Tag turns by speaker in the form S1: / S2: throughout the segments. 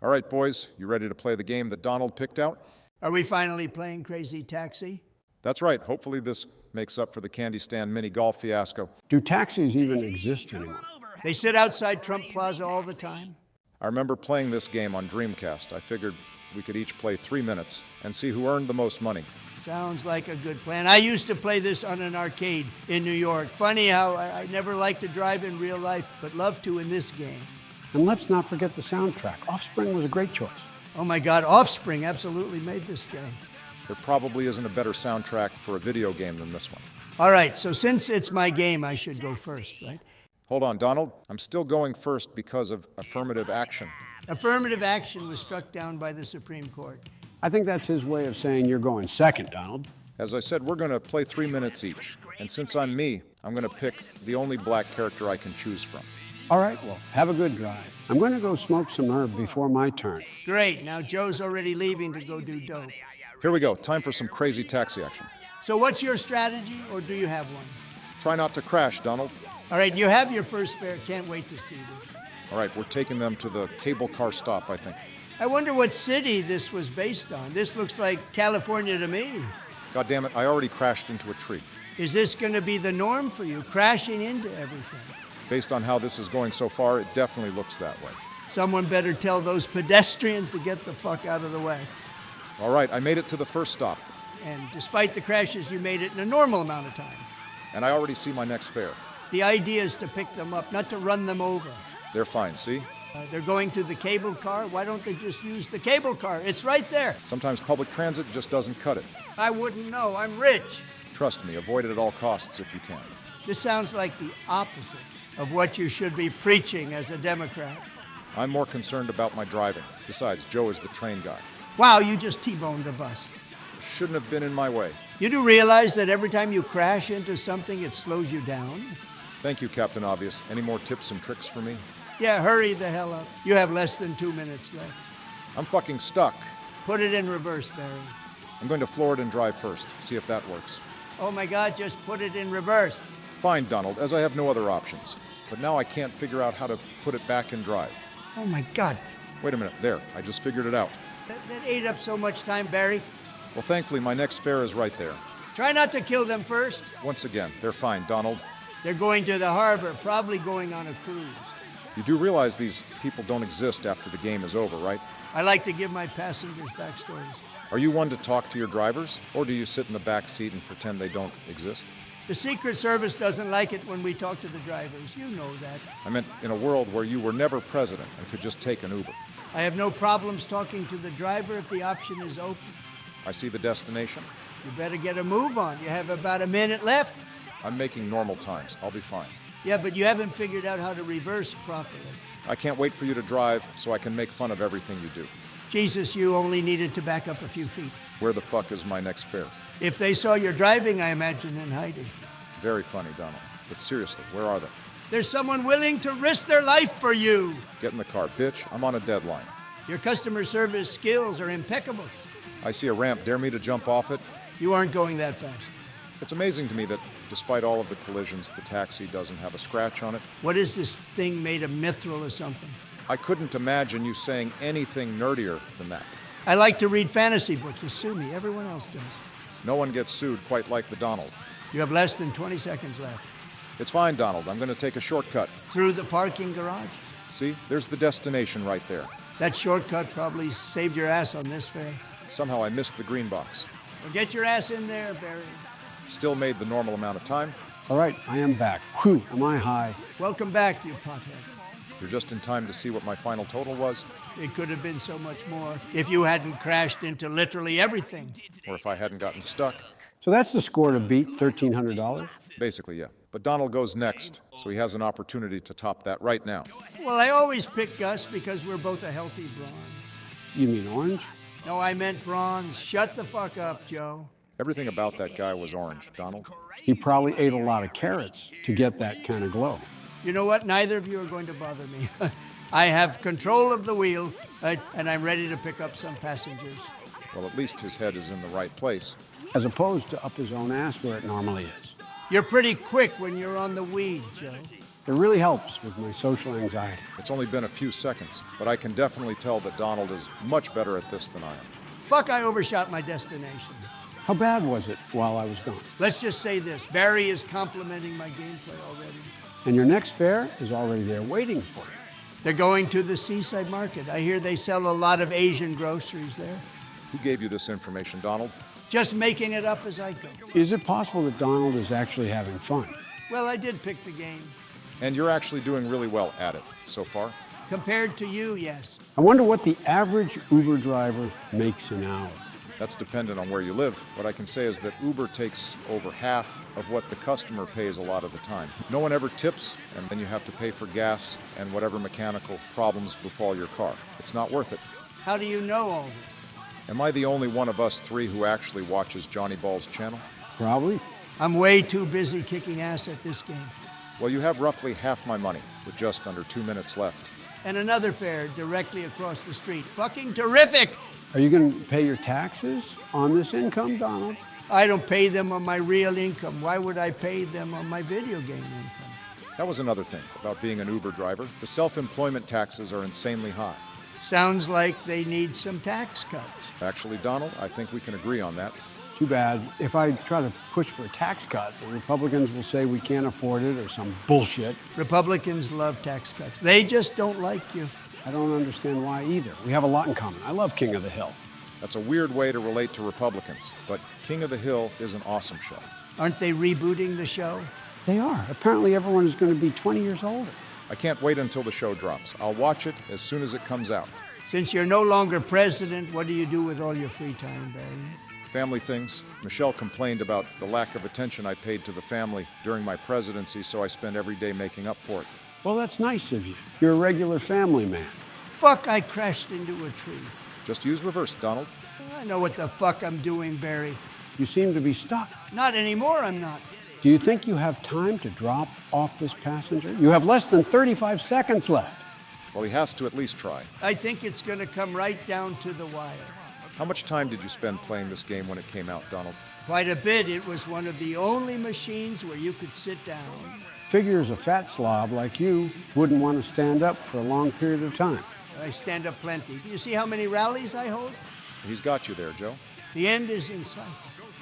S1: All right, boys, you ready to play the game that Donald picked out?
S2: Are we finally playing Crazy Taxi?
S1: That's right. Hopefully this makes up for the candy stand mini golf fiasco.
S3: Do taxis even exist anymore?
S2: They sit outside Trump Plaza all the time?
S1: I remember playing this game on Dreamcast. I figured we could each play 3 minutes and see who earned the most money.
S2: Sounds like a good plan. I used to play this on an arcade in New York. Funny how I never liked to drive in real life, but love to in this game.
S3: And let's not forget the soundtrack. Offspring was a great choice.
S2: Oh my God, Offspring absolutely made this game.
S1: There probably isn't a better soundtrack for a video game than this one.
S2: All right, so since it's my game, I should go first, right?
S1: Hold on, Donald. I'm still going first because of affirmative action.
S2: Affirmative action was struck down by the Supreme Court.
S3: I think that's his way of saying you're going second, Donald.
S1: As I said, we're going to play 3 minutes each. And since I'm me, I'm going to pick the only black character I can choose from.
S3: All right, well, have a good drive. I'm going to go smoke some herb before my turn.
S2: Great, now Joe's already leaving to go do dope.
S1: Here we go. Time for some crazy taxi action.
S2: So what's your strategy, or do you have one?
S1: Try not to crash, Donald.
S2: All right, you have your first fare. Can't wait to see this.
S1: All right, we're taking them to the cable car stop, I think.
S2: I wonder what city this was based on. This looks like California to me.
S1: God damn it, I already crashed into a tree.
S2: Is this going to be the norm for you, crashing into everything?
S1: Based on how this is going so far, it definitely looks that way.
S2: Someone better tell those pedestrians to get the fuck out of the way.
S1: All right, I made it to the first stop.
S2: And despite the crashes, you made it in a normal amount of time.
S1: And I already see my next fare.
S2: The idea is to pick them up, not to run them over.
S1: They're fine, see?
S2: They're going to the cable car. Why don't they just use the cable car? It's right there.
S1: Sometimes public transit just doesn't cut it.
S2: I wouldn't know. I'm rich.
S1: Trust me, avoid it at all costs if you can.
S2: This sounds like the opposite of what you should be preaching as a Democrat.
S1: I'm more concerned about my driving. Besides, Joe is the train guy.
S2: Wow, you just T-boned a bus.
S1: Shouldn't have been in my way.
S2: You do realize that every time you crash into something, it slows you down?
S1: Thank you, Captain Obvious. Any more tips and tricks for me?
S2: Yeah, hurry the hell up. You have less than 2 minutes left.
S1: I'm fucking stuck.
S2: Put it in reverse, Barry.
S1: I'm going to Florida and drive first. See if that works.
S2: Oh my God, just put it in reverse.
S1: Fine, Donald, as I have no other options. But now I can't figure out how to put it back and drive.
S2: Oh my God.
S1: Wait a minute, there, I just figured it out.
S2: That ate up so much time, Barry.
S1: Well, thankfully, my next fare is right there.
S2: Try not to kill them first.
S1: Once again, they're fine, Donald.
S2: They're going to the harbor, probably going on a cruise.
S1: You do realize these people don't exist after the game is over, right?
S2: I like to give my passengers backstories.
S1: Are you one to talk to your drivers, or do you sit in the back seat and pretend they don't exist?
S2: The Secret Service doesn't like it when we talk to the drivers. You know that.
S1: I meant in a world where you were never president and could just take an Uber.
S2: I have no problems talking to the driver if the option is open.
S1: I see the destination.
S2: You better get a move on. You have about a minute left.
S1: I'm making normal times. I'll be fine.
S2: Yeah, but you haven't figured out how to reverse properly.
S1: I can't wait for you to drive so I can make fun of everything you do.
S2: Jesus, you only needed to back up a few feet.
S1: Where the fuck is my next fare?
S2: If they saw you're driving, I imagine in hiding.
S1: Very funny, Donald. But seriously, where are they?
S2: There's someone willing to risk their life for you.
S1: Get in the car, bitch. I'm on a deadline.
S2: Your customer service skills are impeccable.
S1: I see a ramp. Dare me to jump off it?
S2: You aren't going that fast.
S1: It's amazing to me that despite all of the collisions, the taxi doesn't have a scratch on it.
S2: What is this thing made of mithril or something?
S1: I couldn't imagine you saying anything nerdier than that.
S2: I like to read fantasy books. Sue me. Everyone else does.
S1: No one gets sued quite like the Donald.
S2: You have less than 20 seconds left.
S1: It's fine, Donald. I'm going to take a shortcut.
S2: Through the parking garage?
S1: See? There's the destination right there.
S2: That shortcut probably saved your ass on this fare.
S1: Somehow I missed the green box.
S2: Well, get your ass in there, Barry.
S1: Still made the normal amount of time.
S3: All right, I am back. Whew, am I high?
S2: Welcome back, you pothead.
S1: You're just in time to see what my final total was.
S2: It could have been so much more if you hadn't crashed into literally everything.
S1: Or if I hadn't gotten stuck.
S3: So that's the score to beat $1,300?
S1: Basically, yeah. But Donald goes next, so he has an opportunity to top that right now.
S2: Well, I always pick Gus because we're both a healthy bronze.
S3: You mean orange?
S2: No, I meant bronze. Shut the fuck up, Joe.
S1: Everything about that guy was orange, Donald.
S3: He probably ate a lot of carrots to get that kind of glow.
S2: You know what? Neither of you are going to bother me. I have control of the wheel, and I'm ready to pick up some passengers.
S1: Well, at least his head is in the right place.
S3: As opposed to up his own ass where it normally is.
S2: You're pretty quick when you're on the weed, Joe.
S3: It really helps with my social anxiety.
S1: It's only been a few seconds, but I can definitely tell that Donald is much better at this than I am.
S2: Fuck, I overshot my destination.
S3: How bad was it while I was gone?
S2: Let's just say this. Barry is complimenting my gameplay already.
S3: And your next fare is already there waiting for you.
S2: They're going to the Seaside Market. I hear they sell a lot of Asian groceries there.
S1: Who gave you this information, Donald?
S2: Just making it up as I go.
S3: Is it possible that Donald is actually having fun?
S2: Well, I did pick the game.
S1: And you're actually doing really well at it so far.
S2: Compared to you, yes.
S3: I wonder what the average Uber driver makes an hour.
S1: That's dependent on where you live. What I can say is that Uber takes over half of what the customer pays a lot of the time. No one ever tips, and then you have to pay for gas and whatever mechanical problems befall your car. It's not worth it.
S2: How do you know all this?
S1: Am I the only one of us three who actually watches Johnny Ball's channel?
S3: Probably.
S2: I'm way too busy kicking ass at this game.
S1: Well, you have roughly half my money, with just under 2 minutes left.
S2: And another fare directly across the street. Fucking terrific!
S3: Are you going to pay your taxes on this income, Donald?
S2: I don't pay them on my real income. Why would I pay them on my video game income?
S1: That was another thing about being an Uber driver. The self-employment taxes are insanely high.
S2: Sounds like they need some tax cuts.
S1: Actually, Donald, I think we can agree on that.
S3: Too bad. If I try to push for a tax cut, the Republicans will say we can't afford it or some bullshit.
S2: Republicans love tax cuts. They just don't like you.
S3: I don't understand why either. We have a lot in common. I love King of the Hill.
S1: That's a weird way to relate to Republicans, but King of the Hill is an awesome show.
S2: Aren't they rebooting the show?
S3: They are. Apparently everyone is going to be 20 years older.
S1: I can't wait until the show drops. I'll watch it as soon as it comes out.
S2: Since you're no longer president, what do you do with all your free time, Barry?
S1: Family things. Michelle complained about the lack of attention I paid to the family during my presidency, so I spend every day making up for it.
S3: Well, that's nice of you. You're a regular family man.
S2: Fuck, I crashed into a tree.
S1: Just use reverse, Donald.
S2: I know what the fuck I'm doing, Barry.
S3: You seem to be stuck.
S2: Not anymore, I'm not.
S3: Do you think you have time to drop off this passenger? You have less than 35 seconds left.
S1: Well, he has to at least try.
S2: I think it's gonna come right down to the wire.
S1: How much time did you spend playing this game when it came out, Donald?
S2: Quite a bit. It was one of the only machines where you could sit down.
S3: Figures a fat slob like you wouldn't want to stand up for a long period of time.
S2: I stand up plenty. Do you see how many rallies I hold?
S1: He's got you there, Joe.
S2: The end is in sight.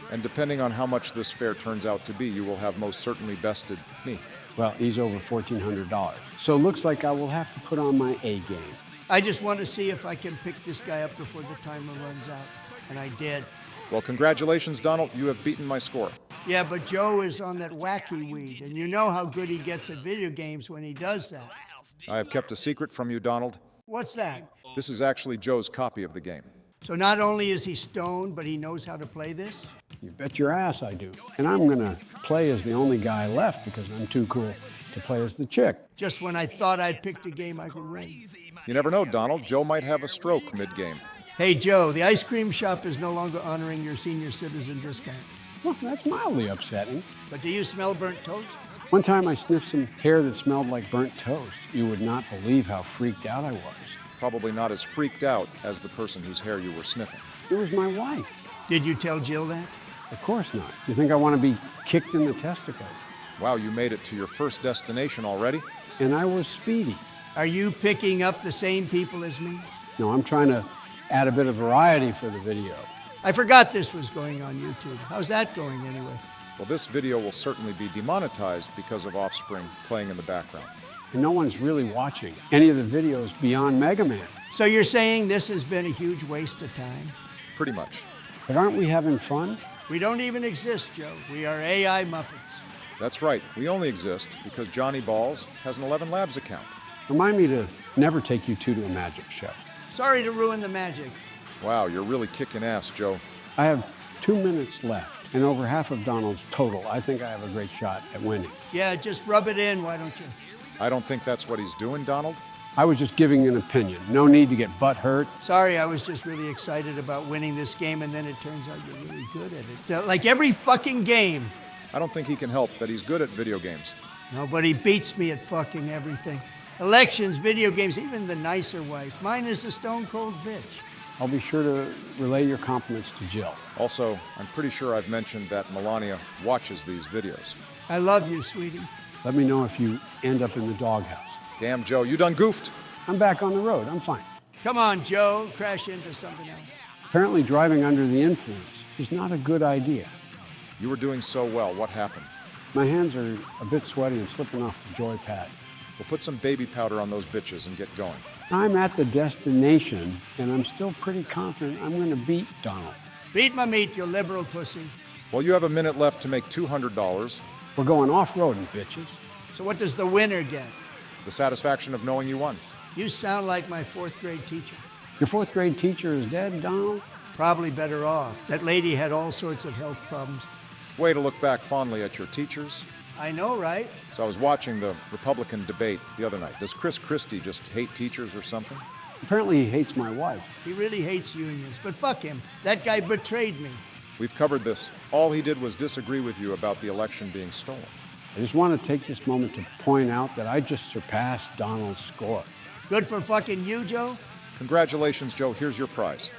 S1: And depending on how much this fare turns out to be, you will have most certainly bested me.
S3: Well, he's over $1,400. So looks like I will have to put on my A game.
S2: I just want to see if I can pick this guy up before the timer runs out. And I did.
S1: Well, congratulations, Donald. You have beaten my score.
S2: Yeah, but Joe is on that wacky weed, and you know how good he gets at video games when he does that.
S1: I have kept a secret from you, Donald.
S2: What's that?
S1: This is actually Joe's copy of the game.
S2: So not only is he stoned, but he knows how to play this?
S3: You bet your ass I do. And I'm going to play as the only guy left because I'm too cool to play as the chick.
S2: Just when I thought I'd picked a game I could win.
S1: You never know, Donald. Joe might have a stroke mid-game.
S2: Hey, Joe, the ice cream shop is no longer honoring your senior citizen discount.
S3: Well, that's mildly upsetting.
S2: But do you smell burnt toast?
S3: One time I sniffed some hair that smelled like burnt toast. You would not believe how freaked out I was.
S1: Probably not as freaked out as the person whose hair you were sniffing.
S3: It was my wife.
S2: Did you tell Jill that?
S3: Of course not. You think I want to be kicked in the testicles?
S1: Wow, you made it to your first destination already?
S3: And I was speedy.
S2: Are you picking up the same people as me?
S3: No, I'm trying to add a bit of variety for the video.
S2: I forgot this was going on YouTube. How's that going anyway?
S1: Well, this video will certainly be demonetized because of Offspring playing in the background.
S3: And no one's really watching any of the videos beyond Mega Man.
S2: So you're saying this has been a huge waste of time?
S1: Pretty much.
S3: But aren't we having fun?
S2: We don't even exist, Joe. We are AI Muppets.
S1: That's right. We only exist because Johnny Balls has an 11 Labs account.
S3: Remind me to never take you two to a magic show.
S2: Sorry to ruin the magic.
S1: Wow, you're really kicking ass, Joe.
S3: I have 2 minutes left and over half of Donald's total. I think I have a great shot at winning.
S2: Yeah, just rub it in, why don't you?
S1: I don't think that's what he's doing, Donald.
S3: I was just giving an opinion. No need to get butt hurt.
S2: Sorry, I was just really excited about winning this game, and then it turns out you're really good at it. Like every fucking game.
S1: I don't think he can help that he's good at video games.
S2: Nobody beats me at fucking everything. Elections, video games, even the nicer wife. Mine is a stone cold bitch.
S3: I'll be sure to relay your compliments to Jill.
S1: Also, I'm pretty sure I've mentioned that Melania watches these videos.
S2: I love you, sweetie.
S3: Let me know if you end up in the doghouse.
S1: Damn, Joe, you done goofed.
S3: I'm back on the road. I'm fine.
S2: Come on, Joe, crash into something else.
S3: Apparently, driving under the influence is not a good idea.
S1: You were doing so well. What happened?
S3: My hands are a bit sweaty and slipping off the joy pad.
S1: We'll put some baby powder on those bitches and get going.
S3: I'm at the destination, and I'm still pretty confident I'm going to beat Donald.
S2: Beat my meat, you liberal pussy.
S1: Well, you have a minute left to make $200.
S3: We're going off-roading, bitches.
S2: So what does the winner get?
S1: The satisfaction of knowing you won.
S2: You sound like my fourth grade teacher.
S3: Your fourth grade teacher is dead, Donald?
S2: Probably better off. That lady had all sorts of health problems.
S1: Way to look back fondly at your teachers.
S2: I know, right?
S1: So I was watching the Republican debate the other night. Does Chris Christie just hate teachers or something?
S3: Apparently he hates my wife.
S2: He really hates unions, but fuck him. That guy betrayed me.
S1: We've covered this. All he did was disagree with you about the election being stolen.
S3: I just want to take this moment to point out that I just surpassed Donald's score.
S2: Good for fucking you, Joe?
S1: Congratulations, Joe. Here's your prize.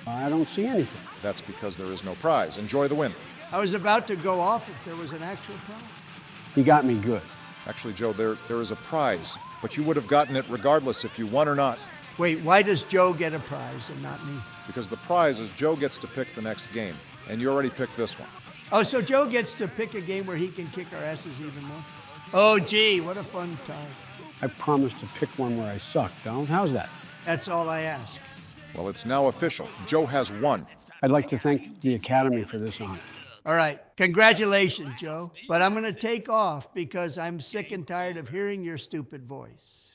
S3: I don't see anything.
S1: That's because there is no prize. Enjoy the win.
S2: I was about to go off if there was an actual prize.
S3: He got me good.
S1: Actually, Joe, there is a prize, but you would have gotten it regardless if you won or not.
S2: Wait, why does Joe get a prize and not me?
S1: Because the prize is Joe gets to pick the next game, and you already picked this one.
S2: Oh, so Joe gets to pick a game where he can kick our asses even more? Oh, gee, what a fun time.
S3: I promised to pick one where I suck, Donald. How's that?
S2: That's all I ask.
S1: Well, it's now official. Joe has won.
S3: I'd like to thank the Academy for this honor.
S2: All right, congratulations, Joe. But I'm going to take off because I'm sick and tired of hearing your stupid voice.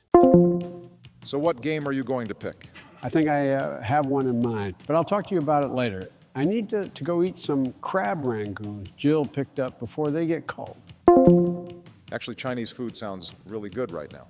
S1: So what game are you going to pick?
S3: I think I have one in mind, but I'll talk to you about it later. I need to go eat some crab rangoons Jill picked up before they get cold.
S1: Actually, Chinese food sounds really good right now.